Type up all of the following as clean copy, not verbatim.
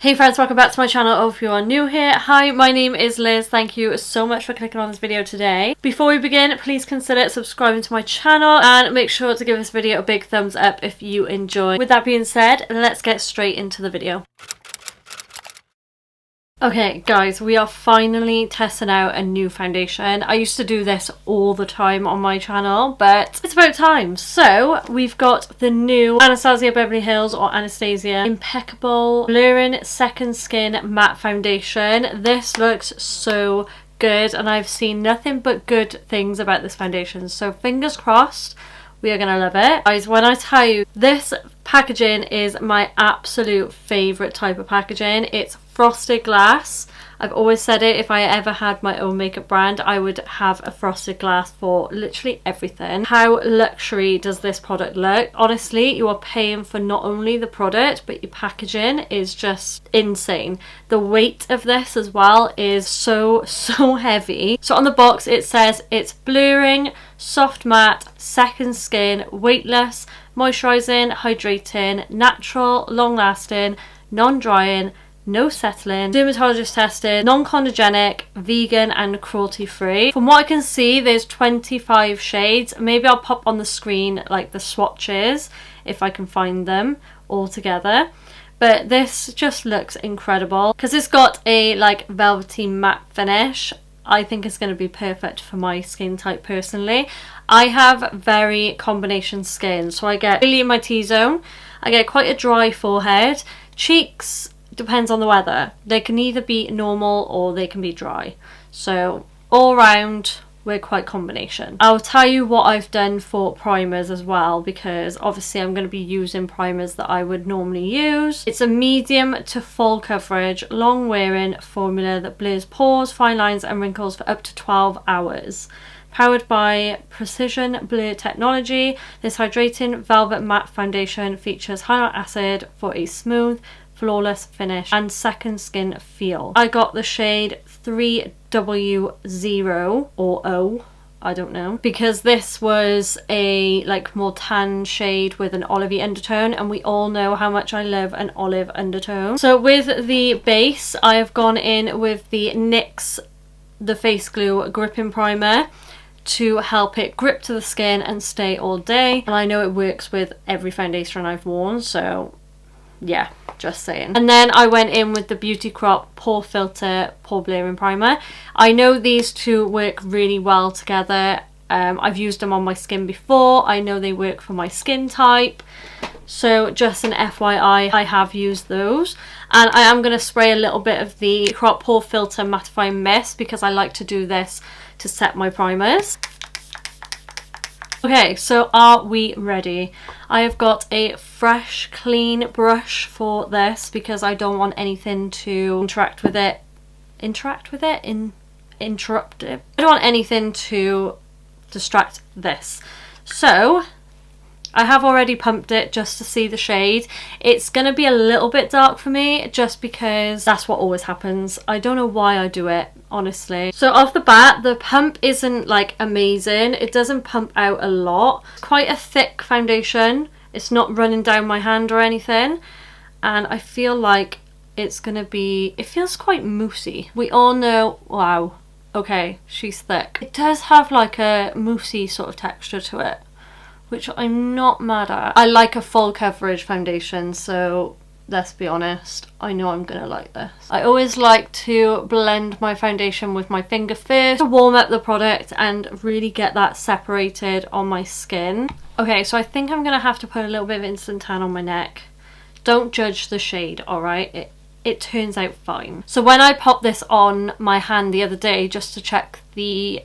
Hey friends, welcome back to my channel. If you are new here, hi, my name is Liz. Thank you so much for clicking on this video today. Before we begin, please consider subscribing to my channel and make sure to give this video a big thumbs up if you enjoy. With that being said, let's get straight into the video. Okay guys, we are finally testing out a new foundation. I used to do this all the time on my channel, but it's about time. So we've got the new Anastasia Beverly Hills or Anastasia Impeccable Blurring Second Skin Matte Foundation. This looks so good and I've seen nothing but good things about this foundation. So fingers crossed we are going to love it. Guys, when I tell you, this packaging is my absolute favourite type of packaging. It's frosted glass. I've always said it, if I ever had my own makeup brand, I would have a frosted glass for literally everything. How luxury does this product look? Honestly, you are paying for not only the product, but your packaging is just insane. The weight of this as well is so heavy. So on the box it says it's blurring, soft matte, second skin, weightless, moisturising, hydrating, natural, long lasting, non-drying, no settling, dermatologist tested, non-chondrogenic, vegan and cruelty free. From what I can see, there's 25 shades. Maybe I'll pop on the screen like the swatches if I can find them all together. But this just looks incredible because it's got a like velvety matte finish. I think it's going to be perfect for my skin type personally. I have very combination skin, so I get really in my T-zone. I get quite a dry forehead. Cheeks depends on the weather. They can either be normal or they can be dry. So all round we're quite combination. I'll tell you what I've done for primers as well, because obviously I'm going to be using primers that I would normally use. It's a medium to full coverage, long wearing formula that blurs pores, fine lines and wrinkles for up to 12 hours. Powered by precision blur technology, this hydrating velvet matte foundation features hyaluronic acid for a smooth, flawless finish and second skin feel. I got the shade 3W0 or O, I don't know, because this was a like more tan shade with an olivey undertone, and we all know how much I love an olive undertone. So with the base, I have gone in with the NYX The Face Glue Gripping Primer to help it grip to the skin and stay all day. And I know it works with every foundation I've worn, so yeah, just saying. And then I went in with the Beauty Crop Pore Filter Pore Blurring Primer. I know these two work really well together. I've used them on my skin before. I know they work for my skin type. So just an FYI, I have used those. And I am going to spray a little bit of the Crop Pore Filter Mattifying Mist because I like to do this to set my primers. Okay, so are we ready? I have got a fresh, clean brush for this because I don't want anything to interrupt it. I don't want anything to distract this. So I have already pumped it just to see the shade. It's going to be a little bit dark for me just because that's what always happens. I don't know why I do it, honestly. So off the bat, the pump isn't like amazing. It doesn't pump out a lot. It's quite a thick foundation. It's not running down my hand or anything. And I feel like it's going to be... it feels quite moussey. We all know... wow. Okay, she's thick. It does have like a moussey sort of texture to it, which I'm not mad at. I like a full coverage foundation, so let's be honest, I know I'm gonna like this. I always like to blend my foundation with my finger first to warm up the product and really get that separated on my skin. Okay, so I think I'm gonna have to put a little bit of instant tan on my neck. Don't judge the shade, alright? It turns out fine. So when I popped this on my hand the other day just to check the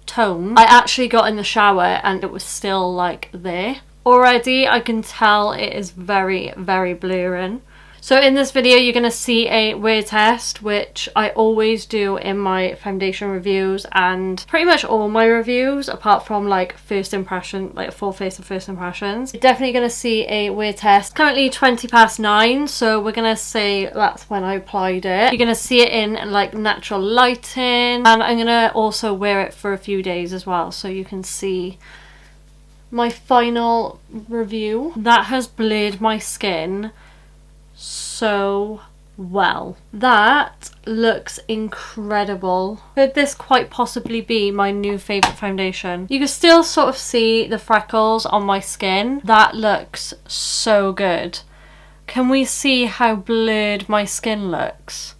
tone, I actually got in the shower and it was still like there. Already I can tell it is very blurring. So in this video you're going to see a wear test, which I always do in my foundation reviews and pretty much all my reviews apart from like first impression, like full face and first impressions. You're definitely going to see a wear test. Currently 9:20, so we're going to say that's when I applied it. You're going to see it in like natural lighting, and I'm going to also wear it for a few days as well so you can see my final review. That has blurred my skin so well. That looks incredible. Could this quite possibly be my new favourite foundation? You can still sort of see the freckles on my skin. That looks so good. Can we see how blurred my skin looks?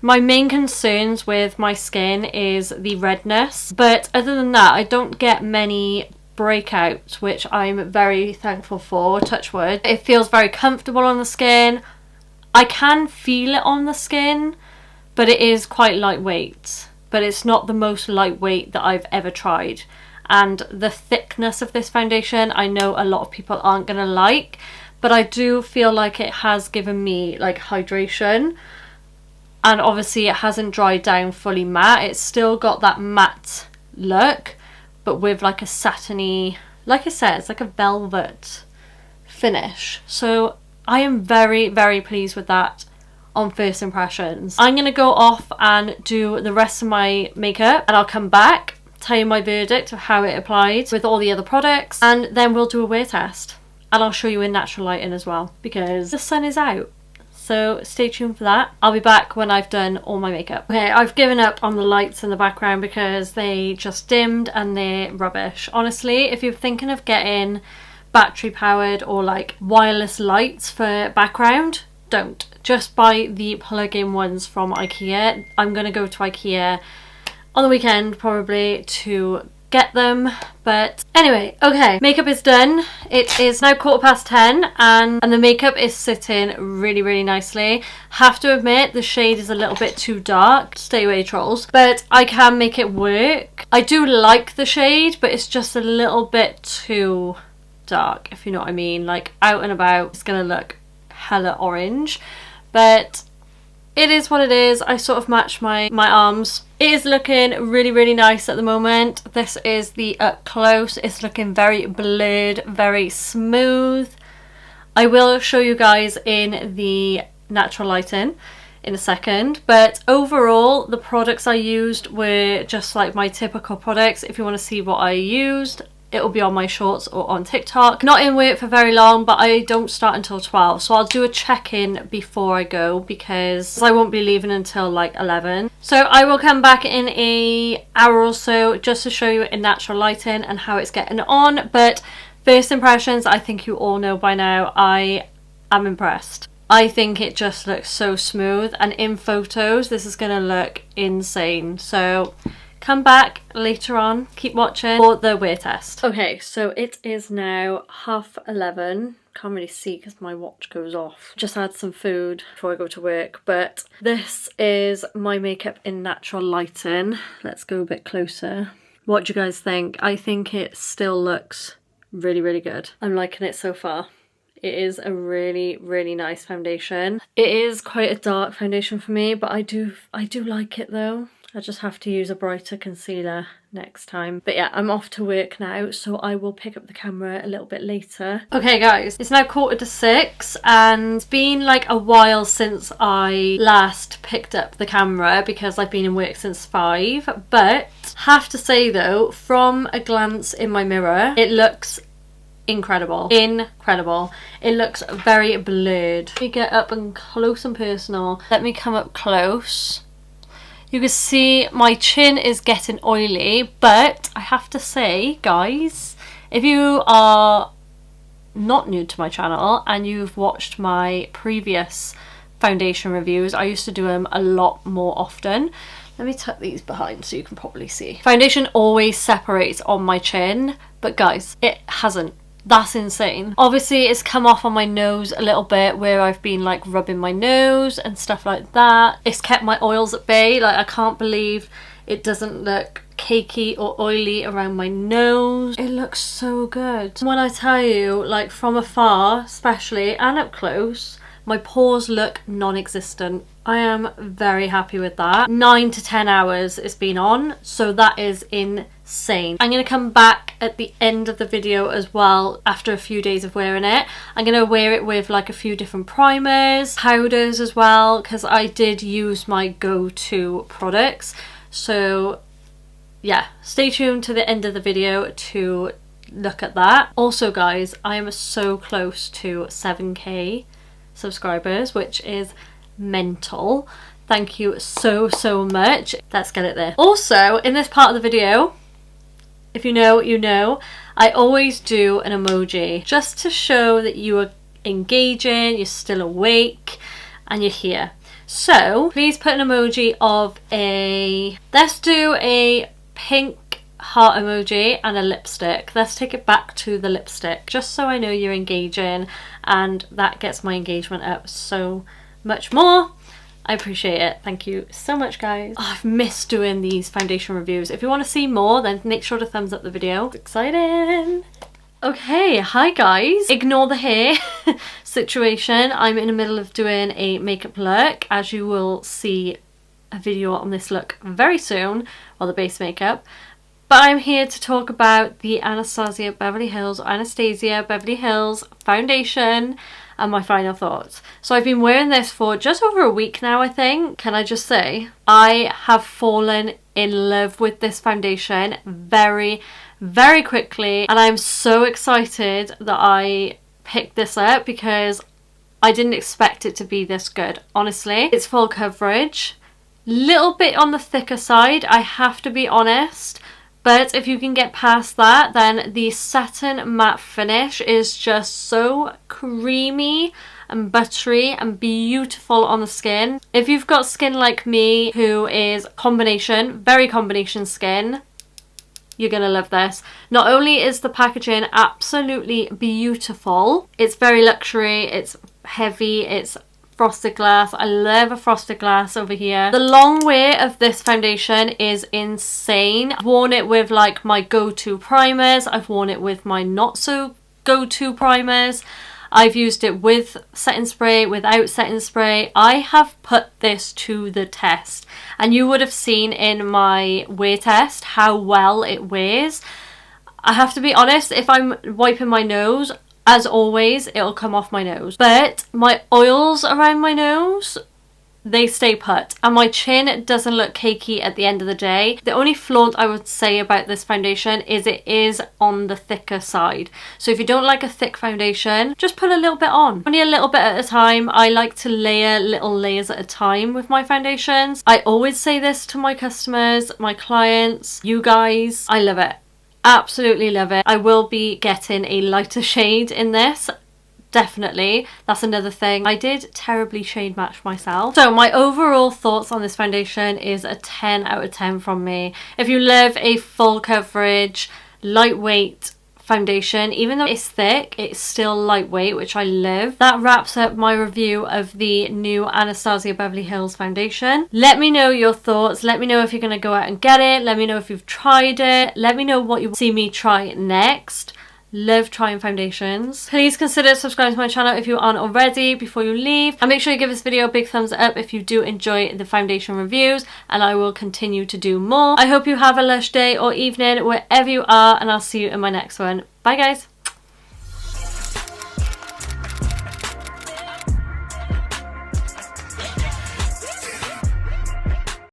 My main concerns with my skin is the redness, but other than that I don't get many breakouts, which I'm very thankful for, touch wood. It feels very comfortable on the skin. I can feel it on the skin, but it is quite lightweight, but it's not the most lightweight that I've ever tried. And the thickness of this foundation I know a lot of people aren't gonna like, but I do feel like it has given me like hydration. And obviously it hasn't dried down fully matte. It's still got that matte look, but with like a satiny, like I said, it's like a velvet finish. So I am very, very pleased with that on first impressions. I'm going to go off and do the rest of my makeup and I'll come back, tell you my verdict of how it applied with all the other products, and then we'll do a wear test. And I'll show you in natural lighting as well, because the sun is out. So stay tuned for that. I'll be back when I've done all my makeup. Okay, I've given up on the lights in the background because they just dimmed and they're rubbish. Honestly, if you're thinking of getting battery powered or like wireless lights for background, don't. Just buy the plug-in ones from IKEA. I'm gonna go to IKEA on the weekend probably to get them. But anyway, okay, makeup is done. It is now 10:15 and the makeup is sitting really, really nicely. Have to admit the shade is a little bit too dark. Stay away, trolls. But I can make it work. I do like the shade, but it's just a little bit too dark, if you know what I mean. Like out and about it's gonna look hella orange, but it is what it is. I sort of match my arms. It is looking really, really nice at the moment. This is the up close. It's looking very blurred, very smooth. I will show you guys in the natural lighting in a second, but overall the products I used were just like my typical products. If you want to see what I used, it will be on my shorts or on TikTok. Not in work for very long, but I don't start until 12, so I'll do a check-in before I go because I won't be leaving until like 11. So I will come back in an hour or so just to show you in natural lighting and how it's getting on. But first impressions, I think you all know by now, I am impressed. I think it just looks so smooth, and in photos this is gonna look insane. So come back later on, keep watching for the wear test. Okay, so it is now 11:30. Can't really see because my watch goes off. Just had some food before I go to work, but this is my makeup in natural lighting. Let's go a bit closer. What do you guys think? I think it still looks really, really good. I'm liking it so far. It is a really, really nice foundation. It is quite a dark foundation for me, but I do like it though. I just have to use a brighter concealer next time. But yeah, I'm off to work now, so I will pick up the camera a little bit later. Okay guys, it's now 6:15 and it's been like a while since I last picked up the camera because I've been in work since 5. But have to say though, from a glance in my mirror, it looks incredible. Incredible. It looks very blurred. Let me get up and close and personal. Let me come up close. You can see my chin is getting oily, but I have to say, guys, if you are not new to my channel and you've watched my previous foundation reviews, I used to do them a lot more often. Let me tuck these behind so you can probably see. Foundation always separates on my chin, but guys, it hasn't. That's insane. Obviously it's come off on my nose a little bit where I've been like rubbing my nose and stuff like that. It's kept my oils at bay. Like I can't believe it doesn't look cakey or oily around my nose. It looks so good. When I tell you, like from afar especially and up close, my pores look non-existent. I am very happy with that. 9 to 10 hours it's been on, so that is insane. I'm going to come back at the end of the video as well after a few days of wearing it. I'm going to wear it with like a few different primers, powders as well, because I did use my go-to products. So yeah, stay tuned to the end of the video to look at that. Also guys, I am so close to 7k subscribers, which is mental. Thank you so, so much. Let's get it there. Also, in this part of the video, if you know, you know, I always do an emoji just to show that you are engaging, you're still awake, and you're here. So please put an emoji of let's do a pink heart emoji and a lipstick. Let's take it back to the lipstick, just so I know you're engaging, and that gets my engagement up so much more. I appreciate it. Thank you so much, guys. Oh, I've missed doing these foundation reviews. If you want to see more, then make sure to thumbs up the video. It's exciting. Okay, hi guys. Ignore the hair situation. I'm in the middle of doing a makeup look. As you will see a video on this look very soon, or the base makeup. But I'm here to talk about the Anastasia Beverly Hills foundation and my final thoughts. So I've been wearing this for just over a week now, I think. Can I just say, I have fallen in love with this foundation very, very quickly, and I'm so excited that I picked this up because I didn't expect it to be this good, honestly. It's full coverage, little bit on the thicker side, I have to be honest. But if you can get past that, then the satin matte finish is just so creamy and buttery and beautiful on the skin. If you've got skin like me, who is very combination skin, you're gonna love this. Not only is the packaging absolutely beautiful, it's very luxury, it's heavy, it's frosted glass. I love a frosted glass over here. The long wear of this foundation is insane. I've worn it with like my go-to primers. I've worn it with my not so go-to primers. I've used it with setting spray, without setting spray. I have put this to the test, and you would have seen in my wear test how well it wears. I have to be honest, if I'm wiping my nose, as always, it'll come off my nose. But my oils around my nose, they stay put. And my chin doesn't look cakey at the end of the day. The only flaw I would say about this foundation is it is on the thicker side. So if you don't like a thick foundation, just put a little bit on. Only a little bit at a time. I like to layer little layers at a time with my foundations. I always say this to my customers, my clients, you guys. I love it. Absolutely love it. I will be getting a lighter shade in this, definitely. That's another thing. I did terribly shade match myself. So my overall thoughts on this foundation is a 10 out of 10 from me. If you love a full coverage, lightweight foundation, even though it's thick, it's still lightweight, which I love. That wraps up my review of the new Anastasia Beverly Hills foundation. Let me know your thoughts. Let me know if you're going to go out and get it. Let me know if you've tried it. Let me know what you see me try next. Love trying foundations. Please consider subscribing to my channel if you aren't already before you leave, and make sure you give this video a big thumbs up if you do enjoy the foundation reviews, and I will continue to do more. I hope you have a lush day or evening wherever you are, and I'll see you in my next one. Bye guys.